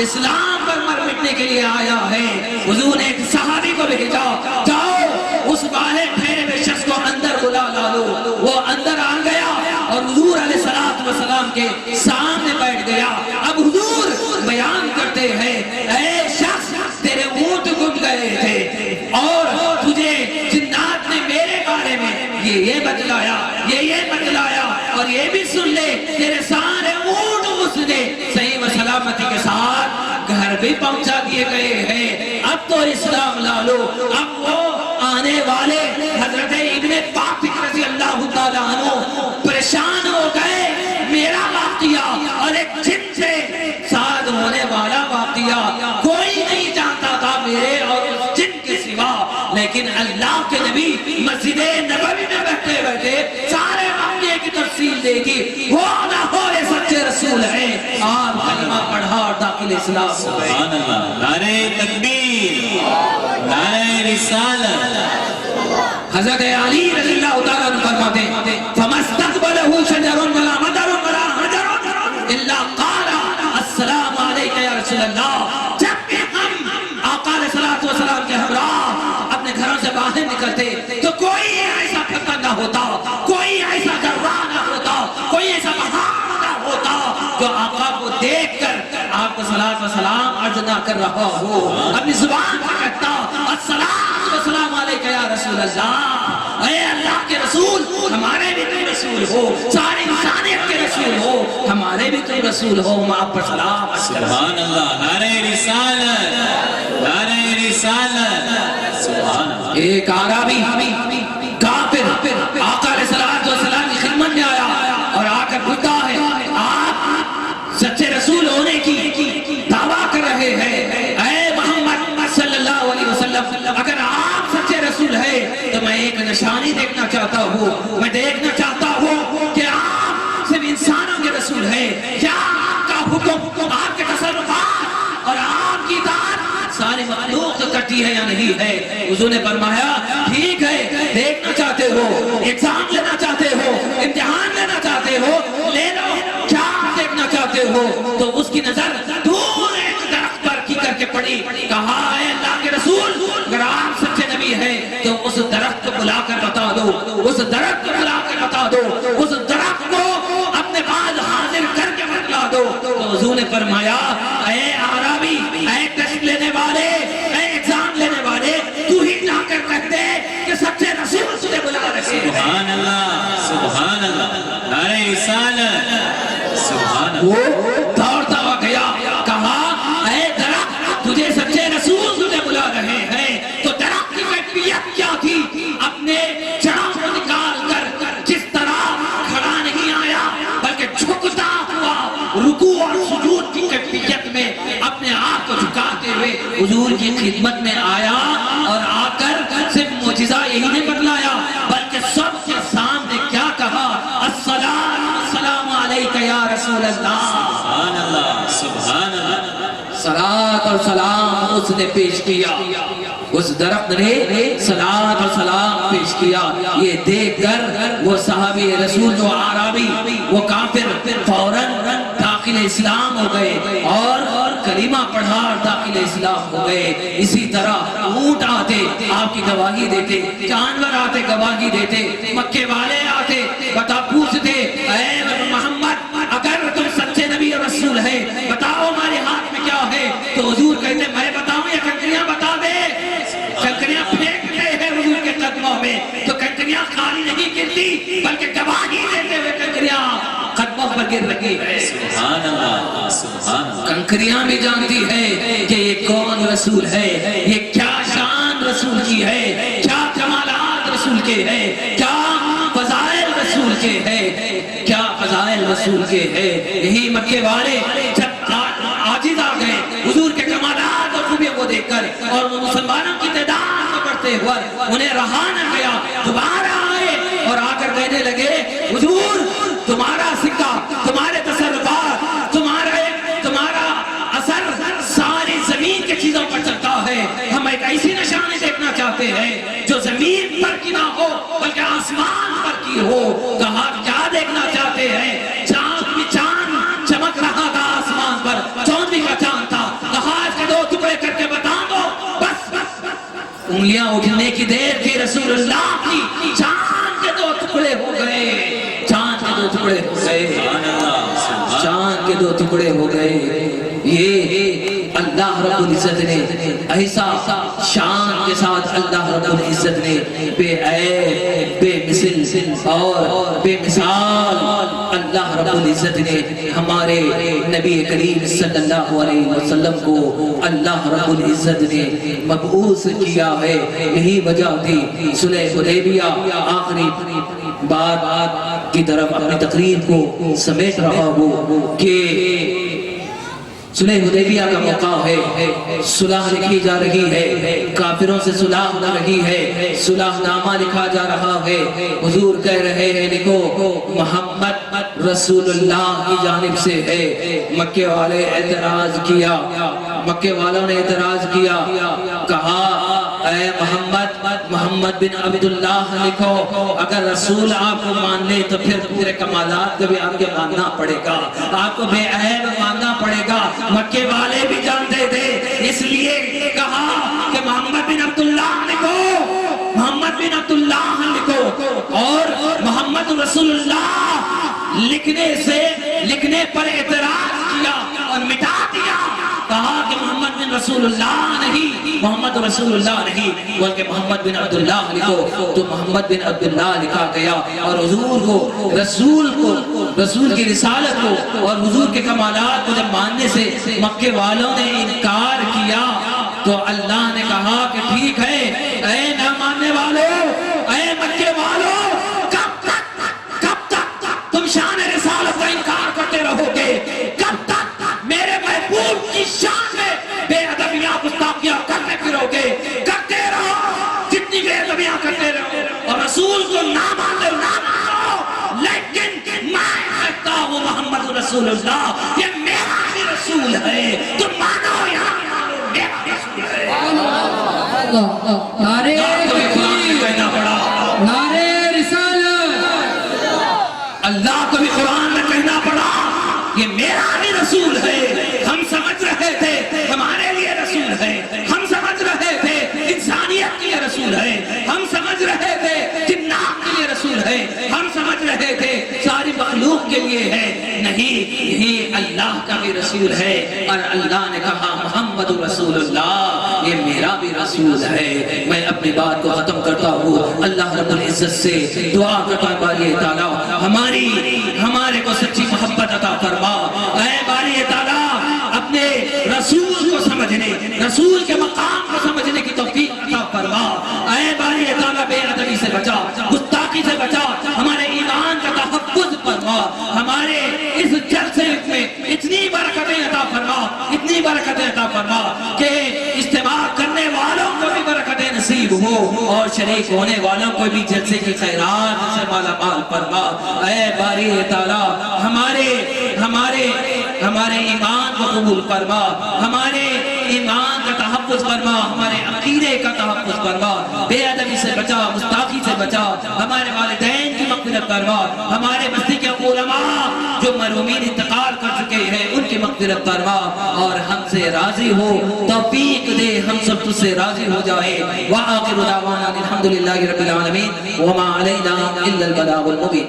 اسلام پر مر مٹنے کے لیے آیا ہے. حضور نے ایک صحابی کو بھیجا, جاؤ اس باہر ٹھہرے ہوئے شخص کو اندر بلا لاؤ. وہ اندر آ گیا اور حضور علیہ السلام کے سامنے بیٹھ گیا. اب حضور بیان کرتے ہیں, اے شخص تیرے اونٹ گم گئے تھے اور تجھے جنات نے میرے بارے میں یہ بتلایا, یہ بتلایا, اور یہ بھی سن لے تیرے سارے اونٹ اس نے صحیح و سلامتی کے ساتھ گھر بھی پہنچا دیے گئے ہیں. اب تو اسلام لا لو. اب وہ آنے والے حضرت ابن پاطق رضی اللہ تعالیٰ عنہ پریشان ہو گئے. میرا واقعہ اور ایک جن سے ساتھ ہونے والا واقعہ کوئی نہیں جانتا تھا میرے اور اس جن کے سوا, لیکن اللہ کے نبی مسجد نبوی میں بیٹھے بیٹھے سارے واقعے کی تفصیل دے گی. ہو نہ ہو یہ سچے رسول ہیں. آپ کلمہ پڑھا اور داخل اسلام ہو گئے. سبحان اللہ. نعرہ تکبیر, نعرہ رسالت. حضرت علی رضی اللہ تعالیٰ عنہ فرماتے ہیں فَمَسْتَقْبَلَهُ شَجَرٌ وَلَا مَدَرٌ وَلَا حَجَرٌ إِلَّا قَالَ السلام علیکہ یا رسول اللہ. جب بھی ہم آقا علیہ السلام کے ہمراہ اپنے گھروں سے باہر نکلتے تو کوئی ایسا پتھر نہ ہوتا, کوئی ایسا درہ نہ ہوتا, کوئی ایسا پہاڑ نہ ہوتا جو آقا کو دیکھ کر آپ کو صلاۃ و سلام عرض نہ کر رہا ہو. اپنی زبان پر کہتا السلام علیکہ یا رسول اللہ. اے اللہ کے رسول, ہمارے بھی تو رسول ہو, ساری انسانیت کے رسول ہو, ہمارے بھی تو رسول ہو, ہم آپ پر سلام. سبحان اللہ. نعرہ رسالت, نعرہ رسالت. سبحان اللہ. ایک عربی کافر آقا علیہ السلام کی خدمت میں آیا اور آ کر پوچھتا ہے, آپ سچے رسول ہونے کی دعویٰ کر رہے ہیں, اے محمد صلی اللہ علیہ وسلم, اگر آپ سچے رسول ہیں تو میں ایک نشانی دیکھنا چاہتا ہوں. میں دیکھنا چاہتا ہوں کہ آپ صرف انسانوں کے رسول ہیں. کیا آپ کا حکم, آپ کے تصرفات اور آپ کی اطاعت ساری مخلوق کرتی ہے یا نہیں ہے؟ حضور نے فرمایا ٹھیک ہے, دیکھنا چاہتے ہو, ایگزام لینا چاہتے ہو, امتحان لینا چاہتے ہو, لے لو. کیا دیکھنا چاہتے ہو؟ تو اس کی نظر دور ایک درخت پر کی کر کے پڑی. کہا ہے اللہ کے رسول, اگر آپ سچے نبی ہیں تو اس درخت کو بلا کر بتا دو, اس درخت کو بلا کر بتا دو, اس درخت کو اپنے پاس حاضر کر کے بتلا دو. تو حضور نے فرمایا اے عربی, اے ٹیسٹ لینے والے, اے ایگزام لینے والے, تو ہی جا کر کہتے کہ سچے رسول تجھے بلا رہے ہیں. سبحان اللہ. سبحان اللہ. نعرہ رسالت. سبحان اللہ. وہ دوڑتا ہوا گیا, کہا اے درخت, تجھے سچے رسول تجھے بلا رہے ہیں. تو درخت کی کیفیت کیا تھی؟ اپنے جڑوں کو نکال کر جس طرح کھڑا نہیں آیا بلکہ جھکتا ہوا رکوع اور سجود کی کیفیت میں اپنے آپ کو جھکاتے ہوئے حضور کی خدمت میں آیا, اور آ کر صرف معجزہ یہی نہیں بتلایا بلکہ سب کے سامنے کیا کہا, السلام علیکہ یا رسول اللہ. سبحان اللہ. سبحان اللہ. صلاۃ اور سلام اس نے پیش کیا, اس درخت نے صلاۃ اور سلام پیش کیا. یہ دیکھ کر وہ صحابی رسول جو عربی, وہ کافر فوراً داخل اسلام ہو گئے اور کلمہ پڑھا اور داخل اسلام ہو گئے. اسی طرح اونٹ آتے آپ کی گواہی دیتے, جانور آتے گواہی دیتے, مکے والے آتے بتا پوچھتے اے محمد اگر تم سچے نبی اور رسول ہیں بتاؤ ہمارے ہاتھ میں کیا ہے. تو حضور کہتے میں بتاؤں یا کنکریاں بتا دے. کنکریاں پھینکتے ہیں حضور کے قدموں میں, تو کنکریاں خالی نہیں گرتی بلکہ گواہی دیتے ہوئے کنکریاں قدموں پر گر رہی ہے. سبحان اللہ. سبحان اللہ. کنکریاں بھی جانتی ہے کہ یہ کون رسول ہے, یہ کیا شان رسول کی ہے, کیا کمالات رسول کے ہے, کیا فضائل رسول کے ہے, کیا فضائل رسول کے ہے. یہی مکے والے جب عاجز آ گئے حضور کے کمالات اور خوبیوں کو دیکھ کر, اور وہ مسلمانوں کی تعداد میں بڑھتے ہوئے انہیں رہا نہ گیا, دوبارہ آئے اور آ کر کہنے لگے حضور تمہارا سکہ, تمہارے تصرفات, تمہارا اثر ساری زمین کی چیزوں پر چلتا ہے. ہم ایک ایسی نشانی دیکھنا چاہتے ہیں جو زمین پر کی نہ ہو بلکہ آسمان پر کی ہو. کہا کیا دیکھنا چاہتے ہیں؟ انگلیاں اٹھنے کی دیر تھی رسول اللہ کی، چاند کے 2 ٹکڑے ہو گئے، چاند کے 2 ٹکڑے ہو گئے، چاند کے 2 ٹکڑے ہو گئے۔ یہ اللہ رب العزت نے ایسا شان کے ساتھ اللہ رب العزت نے بے عیب، بے مثل اور بے مثال اللہ رب العزت نے ہمارے نبی کریم صلی اللہ علیہ وسلم کو اللہ رب العزت نے مبعوث کیا ہے۔ یہی وجہ تھی صلح حدیبیہ آخری بات کی طرف اپنی تقریر کو سمیٹ رہا ہوں کہ صلح حدیبیہ کا موقع ہے، صلح لکھی جا رہی ہے، کافروں سے صلح ہو رہی ہے، صلح نامہ لکھا جا رہا ہے۔ حضور کہہ رہے ہیں لکھو محمد رسول اللہ کی جانب سے ہے۔ مکے والے اعتراض کیا، مکے والوں نے اعتراض کیا، کہا اے محمد بن عبداللہ لکھو، اگر رسول آپ کو مان لے تو پھر پورے کمالات کو بھی آپ کے ماننا پڑے گا، آپ کو بے عیب ماننا پڑے گا۔ مکے والے بھی جانتے تھے، اس لیے کہا کہ محمد بن عبداللہ لکھو، محمد بن عبداللہ لکھو، اور محمد رسول اللہ لکھنے پر اعتراض کیا اور مٹا دیا، کہا کہ محمد بن رسول اللہ نہیں، محمد رسول اللہ نہیں بلکہ محمد بن عبداللہ لکھو۔ تو محمد بن عبداللہ لکھا گیا، اور حضور کو رسول کی رسالت کو اور حضور کے کمالات کو جب ماننے سے مکے والوں نے انکار کیا تو اللہ نے کہا کہ ٹھیک ہے، اے نہ ماننے والوں، اے مکے والوں، کب تک تم شان رسالت کا انکار کرتے رہو گے؟ کب تک میرے محبوب کی شان میں بے ادبیاں گستاخیاں کرتے پھرو گے؟ کرتے رہو، جتنی بے ادبیاں کرتے رہو، اور رسول کو نہ مانو، لیکن میں کہتا ہوں محمد رسول اللہ یہ میرا بھی رسول ہے، تم مانو یا مانو، میرا رسول ہے۔ نعرے تکبیر، کہنا پڑا نعرے رسالت، اللہ کو بھی قرآن میں کہنا پڑا یہ میرا بھی رسول ہے۔ ہم سمجھ رہے تھے ہمارے لیے رسول ہے، ہم سمجھ رہے تھے انسانیت کے لیے رسول ہے، ہم سمجھ رہے تھے جنات کے لیے رسول ہے، ہم سمجھ رہے تھے ساری مخلوق کے لیے ہے، نہیں یہ اللہ کا بھی رسول ہے۔ اور اللہ نے کہا محمد رسول اللہ یہ میرا بھی رسول ہے۔ میں اپنی بات کو ختم کرتا ہوں، اللہ رب العزت سے دعا کرتا ہوں باری تعالیٰ ہمارے کو سچی محبت عطا فرما، اے باری تعالیٰ اپنے رسول کو سمجھنے، رسول کے مقام کو سمجھنے کی توفیق عطا فرما، اے باری تعالیٰ بے ادبی سے بچا، گستاخی سے بچا، ہمارے ایمان کا تحفظ فرما، ہمارے اس جلسے میں اتنی برکتیں عطا فرما، اتنی برکتیں عطا فرما کہ اجتماع کرنے والوں کو بھی برکتیں نصیب ہو اور شریک ہونے والوں کو بھی جلسے کی خیرات سے مالا مال فرما۔ اے باری تعالیٰ ہمارے ایمان کو قبول فرما، ہمارے ایمان کا تحفظ فرما، ہمارے عقیدے کا تحفظ فرما، بے ادبی سے بچا، گستاخی سے بچا، ہمارے والدین کی مغفرت فرما، ہمارے بستی کے علماء جو مرحومین انتقال کر چکے ہیں ان کی مغفرت فرما، اور ہم سے راضی ہو، توفیق دے ہم سب تجھ سے راضی ہو جائے۔ وآخر دعوانا الحمدللہ رب العالمین وما علینا الا البلاغ المبین۔